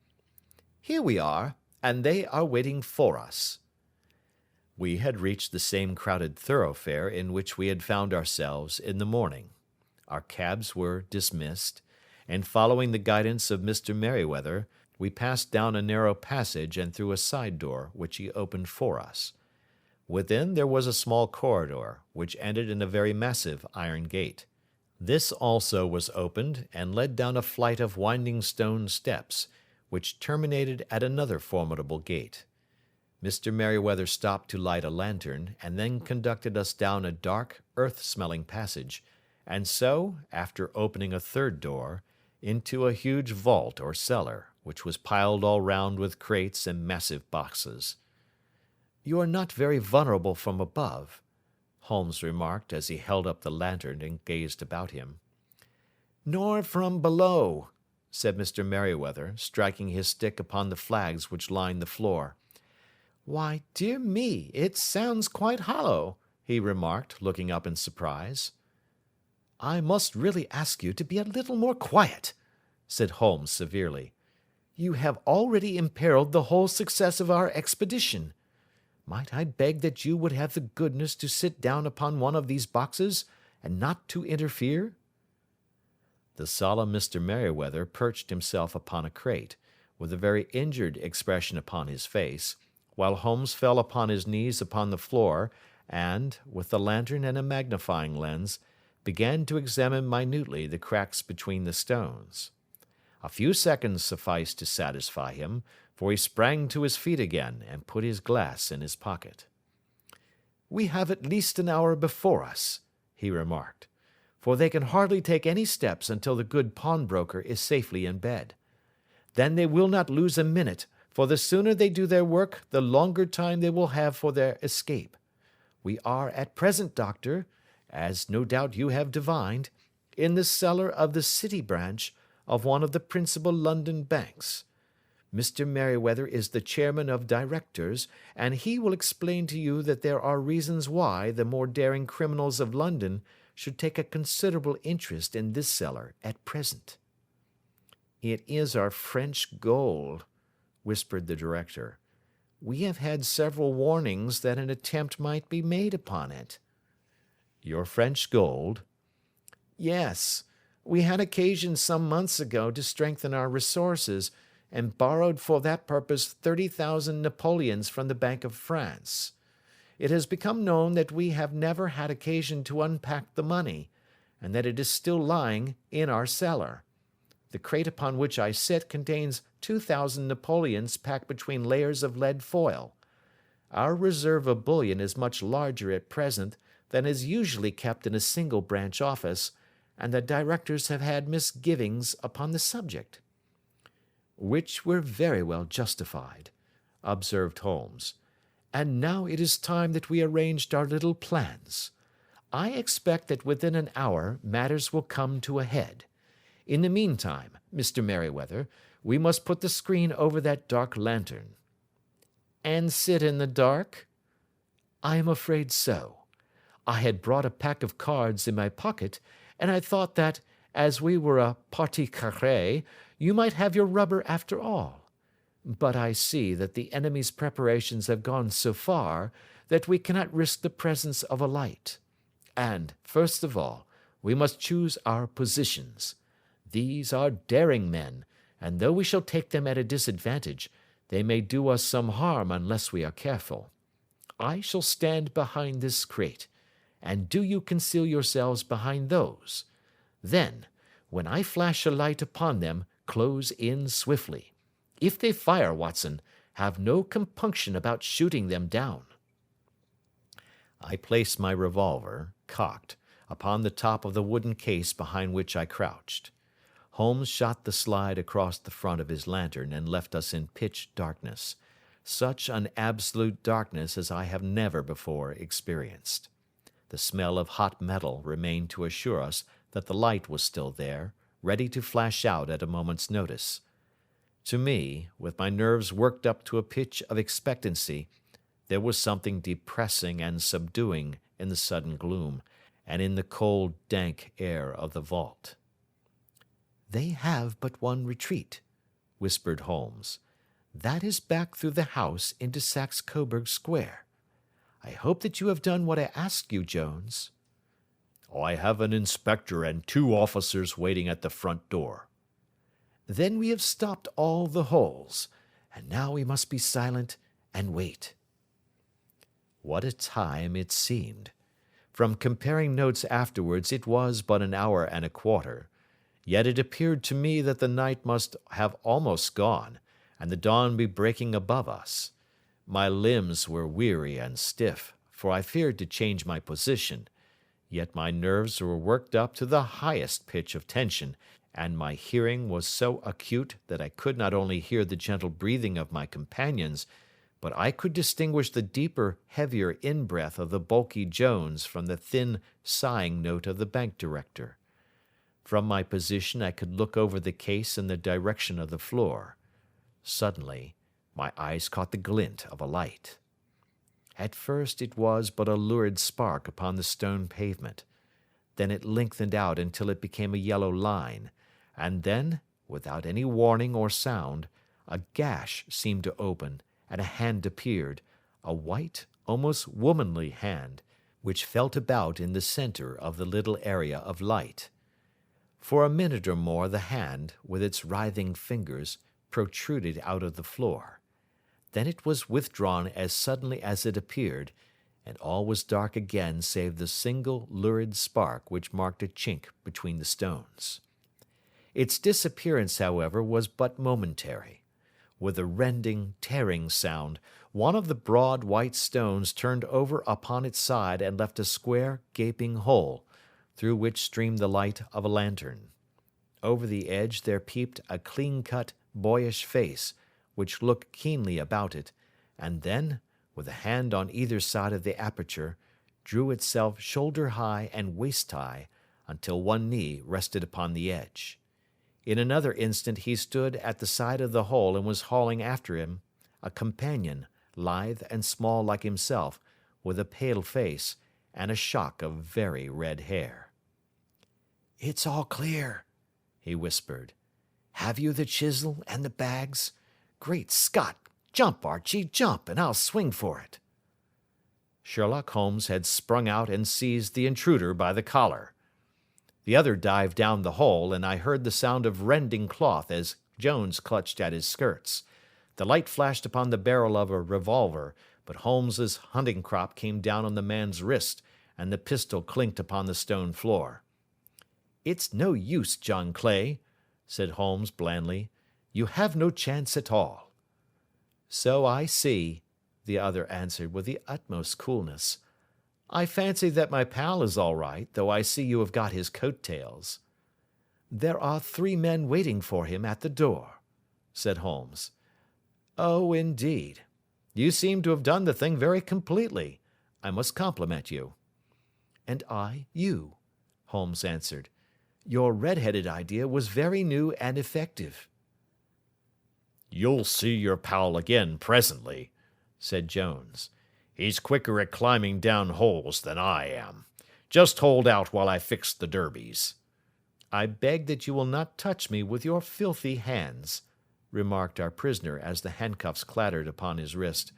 Here we are, and they are waiting for us." We had reached the same crowded thoroughfare in which we had found ourselves in the morning. Our cabs were dismissed, and following the guidance of Mr. Merryweather, we passed down a narrow passage and through a side door, which he opened for us. Within there was a small corridor, which ended in a very massive iron gate. This also was opened, and led down a flight of winding stone steps, which terminated at another formidable gate. Mr. Merryweather stopped to light a lantern, and then conducted us down a dark, earth-smelling passage, and so, after opening a third door, into a huge vault or cellar, which was piled all round with crates and massive boxes. "You are not very vulnerable from above," Holmes remarked as he held up the lantern and gazed about him. "Nor from below," said Mr. Merryweather, striking his stick upon the flags which lined the floor. "Why, dear me, it sounds quite hollow," he remarked, looking up in surprise. "I must really ask you to be a little more quiet," said Holmes severely. "You have already imperiled the whole success of our expedition. Might I beg that you would have the goodness to sit down upon one of these boxes, and not to interfere?" The solemn Mr. Merryweather perched himself upon a crate, with a very injured expression upon his face, while Holmes fell upon his knees upon the floor, and, with the lantern and a magnifying lens, began to examine minutely the cracks between the stones. A few seconds sufficed to satisfy him, for he sprang to his feet again and put his glass in his pocket. "We have at least an hour before us," he remarked, "for they can hardly take any steps until the good pawnbroker is safely in bed. Then they will not lose a minute, for the sooner they do their work, the longer time they will have for their escape. We are at present, Doctor, as no doubt you have divined, in the cellar of the City branch of one of the principal London banks. Mr. Merryweather is the chairman of directors, and he will explain to you that there are reasons why the more daring criminals of London should take a considerable interest in this cellar at present." "It is our French gold," whispered the director. "We have had several warnings that an attempt might be made upon it." "Your French gold?" "Yes. We had occasion some months ago to strengthen our resources, and borrowed for that purpose 30,000 Napoleons from the Bank of France. It has become known that we have never had occasion to unpack the money, and that it is still lying in our cellar. The crate upon which I sit contains 2,000 Napoleons packed between layers of lead foil. Our reserve of bullion is much larger at present than is usually kept in a single branch office, and the directors have had misgivings upon the subject." "Which were very well justified," observed Holmes. "And now it is time that we arranged our little plans. I expect that within an hour matters will come to a head. In the meantime, Mr. Merryweather, we must put the screen over that dark lantern." "And sit in the dark?" "I am afraid so. I had brought a pack of cards in my pocket, and I thought that, as we were a partie carrée, you might have your rubber after all. But I see that the enemy's preparations have gone so far that we cannot risk the presence of a light. And, first of all, we must choose our positions. These are daring men, and though we shall take them at a disadvantage, they may do us some harm unless we are careful. I shall stand behind this crate, and do you conceal yourselves behind those. Then, when I flash a light upon them, close in swiftly. If they fire, Watson, have no compunction about shooting them down." I placed my revolver, cocked, upon the top of the wooden case behind which I crouched. Holmes shot the slide across the front of his lantern and left us in pitch darkness. Such an absolute darkness as I have never before experienced. The smell of hot metal remained to assure us that the light was still there, ready to flash out at a moment's notice. To me, with my nerves worked up to a pitch of expectancy, there was something depressing and subduing in the sudden gloom, and in the cold, dank air of the vault. "They have but one retreat," whispered Holmes. "That is back through the house into Saxe Coburg Square. I hope that you have done what I asked you, Jones." "I have an inspector and 2 officers waiting at the front door." "Then we have stopped all the holes, and now we must be silent and wait." What a time it seemed! From comparing notes afterwards, it was but an hour and a quarter. Yet it appeared to me that the night must have almost gone, and the dawn be breaking above us. My limbs were weary and stiff, for I feared to change my position, yet my nerves were worked up to the highest pitch of tension, and my hearing was so acute that I could not only hear the gentle breathing of my companions, but I could distinguish the deeper, heavier in-breath of the bulky Jones from the thin, sighing note of the bank director. From my position I could look over the case in the direction of the floor. Suddenly, my eyes caught the glint of a light. At first it was but a lurid spark upon the stone pavement. Then it lengthened out until it became a yellow line, and then, without any warning or sound, a gash seemed to open, and a hand appeared, a white, almost womanly hand, which felt about in the center of the little area of light. For a minute or more the hand, with its writhing fingers, protruded out of the floor. Then it was withdrawn as suddenly as it appeared, and all was dark again save the single lurid spark which marked a chink between the stones. Its disappearance, however, was but momentary. With a rending, tearing sound, one of the broad white stones turned over upon its side and left a square, gaping hole, through which streamed the light of a lantern. Over the edge there peeped a clean-cut, boyish face, which looked keenly about it, and then, with a hand on either side of the aperture, drew itself shoulder-high and waist-high, until one knee rested upon the edge. In another instant he stood at the side of the hole and was hauling after him a companion, lithe and small like himself, with a pale face, and a shock of very red hair. "It's all clear," he whispered. "Have you the chisel and the bags? Great Scott! Jump, Archie, jump, and I'll swing for it." Sherlock Holmes had sprung out and seized the intruder by the collar. The other dived down the hole, and I heard the sound of rending cloth as Jones clutched at his skirts. The light flashed upon the barrel of a revolver, but Holmes's hunting crop came down on the man's wrist, and the pistol clinked upon the stone floor. "It's no use, John Clay," said Holmes blandly. "You have no chance at all." "So I see," the other answered with the utmost coolness. "I fancy that my pal is all right, though I see you have got his coat-tails." "There are 3 men waiting for him at the door," said Holmes. "Oh, indeed. You seem to have done the thing very completely. I must compliment you." "And I you," Holmes answered. "Your red-headed idea was very new and effective." "You'll see your pal again presently," said Jones. "He's quicker at climbing down holes than I am. Just hold out while I fix the derbies." "I beg that you will not touch me with your filthy hands," remarked our prisoner as the handcuffs clattered upon his wrist.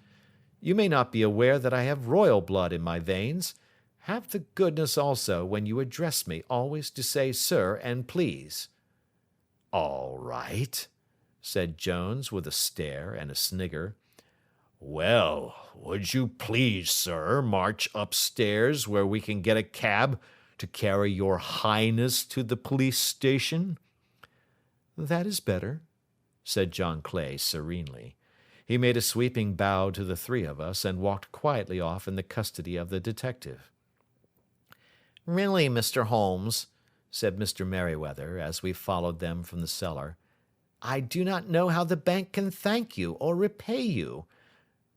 "You may not be aware that I have royal blood in my veins. Have the goodness also, when you address me, always to say sir and please." "All right," said Jones with a stare and a snigger. "Well, would you please, sir, march upstairs where we can get a cab to carry your highness to the police station?" "That is better," said John Clay serenely. He made a sweeping bow to the 3 of us and walked quietly off in the custody of the detective. "Really, Mr. Holmes," said Mr. Merryweather, as we followed them from the cellar, "I do not know how the bank can thank you or repay you.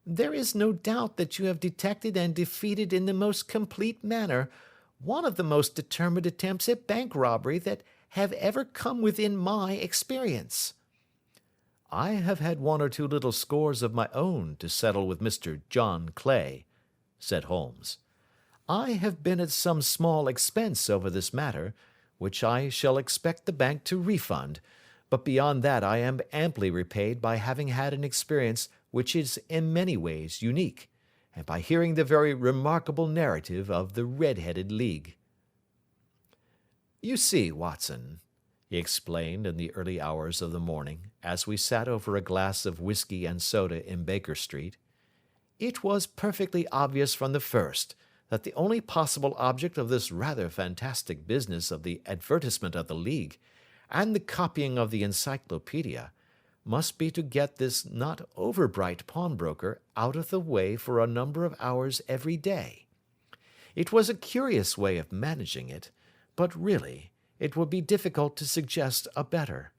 There is no doubt that you have detected and defeated in the most complete manner one of the most determined attempts at bank robbery that have ever come within my experience." "I have had one or two little scores of my own to settle with Mr. John Clay," said Holmes. "I have been at some small expense over this matter, which I shall expect the bank to refund, but beyond that I am amply repaid by having had an experience which is in many ways unique, and by hearing the very remarkable narrative of the Red-Headed League. You see, Watson," he explained in the early hours of the morning, as we sat over a glass of whiskey and soda in Baker Street, "it was perfectly obvious from the first that the only possible object of this rather fantastic business of the advertisement of the League and the copying of the encyclopedia must be to get this not over-bright pawnbroker out of the way for a number of hours every day. It was a curious way of managing it, but really it would be difficult to suggest a better.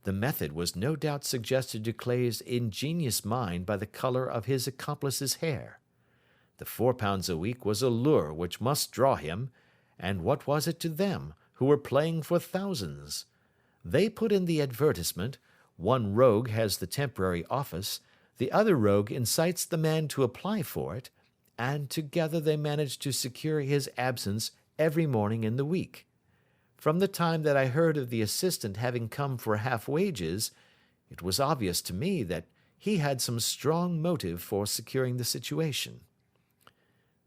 The method was no doubt suggested to Clay's ingenious mind by the colour of his accomplice's hair. The £4 a week was a lure which must draw him, and what was it to them, who were playing for thousands? They put in the advertisement, one rogue has the temporary office, the other rogue incites the man to apply for it, and together they manage to secure his absence every morning in the week. From the time that I heard of the assistant having come for half wages, it was obvious to me that he had some strong motive for securing the situation."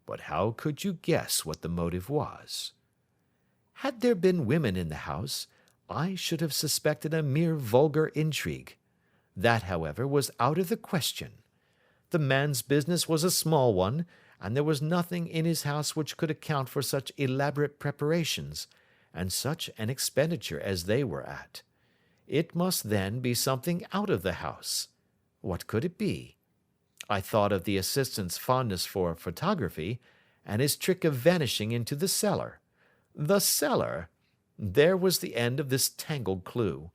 "But how could you guess what the motive was?" "Had there been women in the house, I should have suspected a mere vulgar intrigue. That, however, was out of the question. The man's business was a small one, and there was nothing in his house which could account for such elaborate preparations, and such an expenditure as they were at. It must then be something out of the house. What could it be? I thought of the assistant's fondness for photography, and his trick of vanishing into the cellar. The cellar! There was the end of this tangled clue.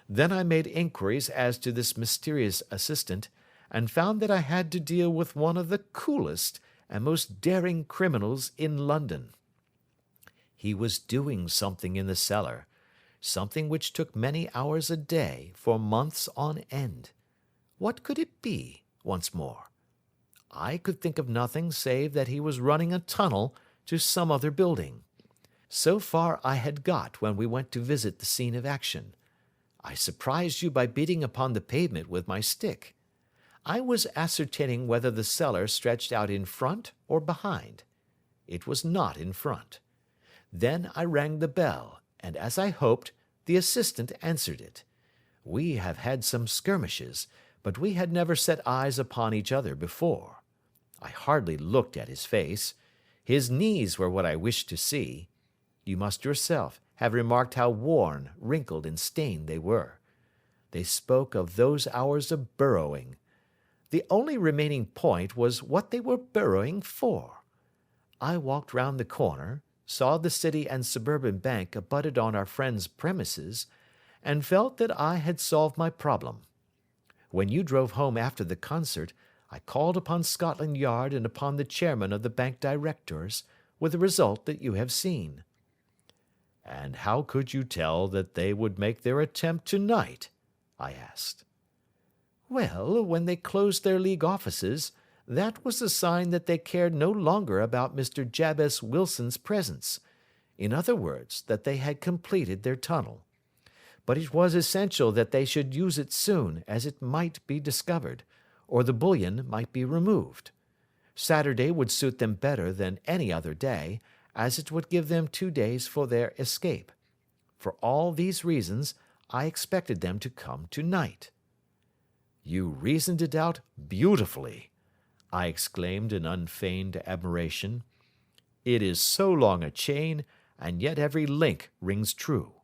Then I made inquiries as to this mysterious assistant, and found that I had to deal with one of the coolest and most daring criminals in London. He was doing something in the cellar, something which took many hours a day for months on end. What could it be, once more? I could think of nothing save that he was running a tunnel to some other building. So far I had got when we went to visit the scene of action. I surprised you by beating upon the pavement with my stick. I was ascertaining whether the cellar stretched out in front or behind. It was not in front. Then I rang the bell, and as I hoped, the assistant answered it. We have had some skirmishes, but we had never set eyes upon each other before. I hardly looked at his face. His knees were what I wished to see. You must yourself have remarked how worn, wrinkled, and stained they were. They spoke of those hours of burrowing. The only remaining point was what they were burrowing for. I walked round the corner, saw the City and Suburban Bank abutted on our friend's premises, and felt that I had solved my problem. When you drove home after the concert, I called upon Scotland Yard and upon the chairman of the bank directors, with the result that you have seen." "And how could you tell that they would make their attempt tonight?" I asked. "Well, when they closed their League offices, that was a sign that they cared no longer about Mr. Jabez Wilson's presence. In other words, that they had completed their tunnel. But it was essential that they should use it soon, as it might be discovered, or the bullion might be removed. Saturday would suit them better than any other day, as it would give them 2 days for their escape. For all these reasons, I expected them to come tonight." "You reasoned it out beautifully," I exclaimed in unfeigned admiration. "It is so long a chain, and yet every link rings true."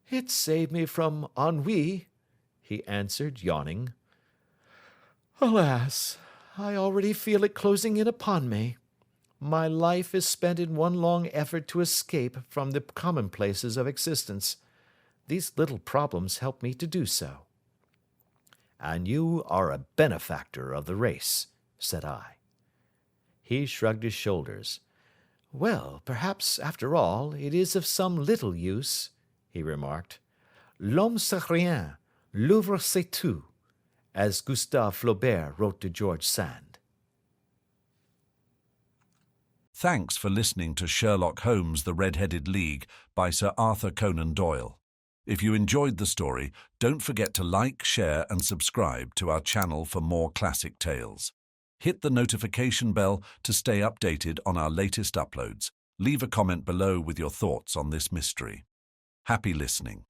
"It saved me from ennui," he answered, yawning. "Alas, I already feel it closing in upon me. My life is spent in one long effort to escape from the commonplaces of existence. These little problems help me to do so." "And you are a benefactor of the race," said I. He shrugged his shoulders. "Well, perhaps, after all, it is of some little use," he remarked. "L'homme c'est rien, l'œuvre c'est tout," as Gustave Flaubert wrote to George Sand. Thanks for listening to Sherlock Holmes, The Red-Headed League by Sir Arthur Conan Doyle. If you enjoyed the story, don't forget to like, share and subscribe to our channel for more classic tales. Hit the notification bell to stay updated on our latest uploads. Leave a comment below with your thoughts on this mystery. Happy listening.